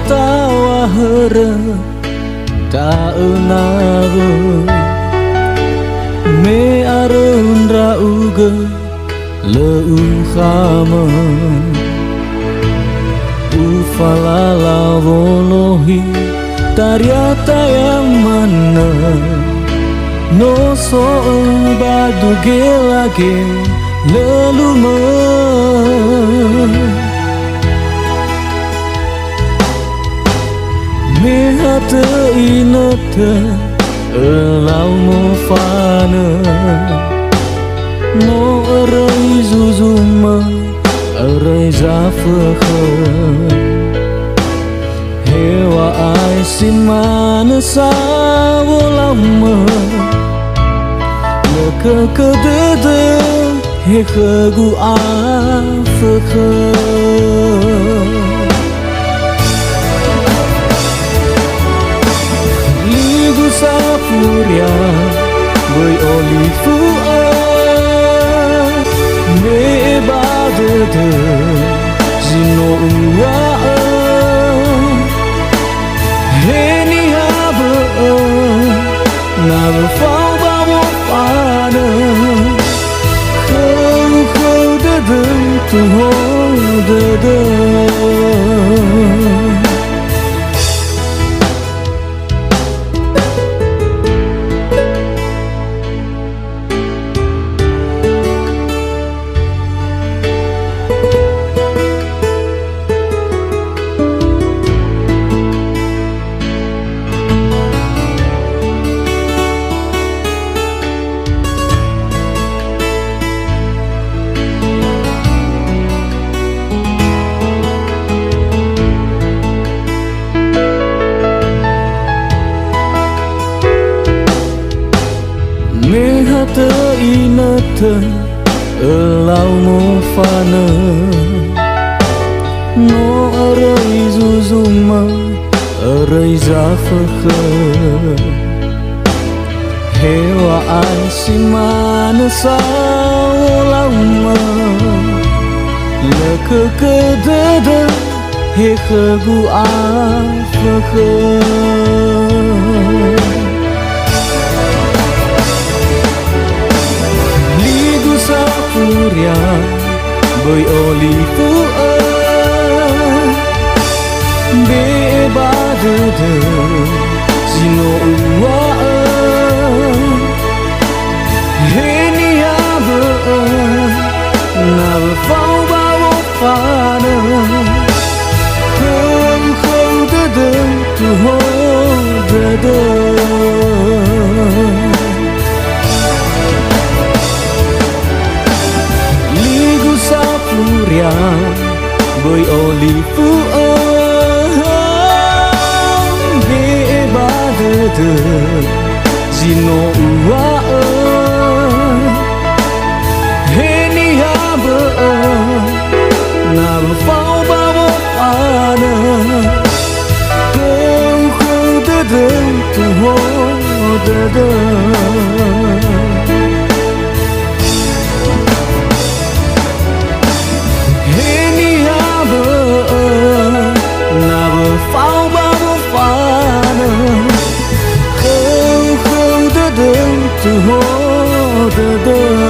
tawa hara ta enawe me arundra uga leu khama ufalala volohi tariata yang mana no so badu gelage leluma mehata inata elau mo fana mo arai zuzuma arai zafakha hewa ai simana sa volama leka kedede he khagu afakha ligu sapuria boy olifu me badede zino uwa heni haba na fau ba mo pana khâu de dum tu ho de mehata inata elau mo fana no arai zuzuma arai zafakha hewa ai simana sa lama leka kedede he khagu afakha sapuria boy olifu be badede zino uwa heni haba na fau ba wo fana khâu de tu ho de boy olifu be badede zino uwa heni haba na fau ba mo ana khâu de tu ho de to hold the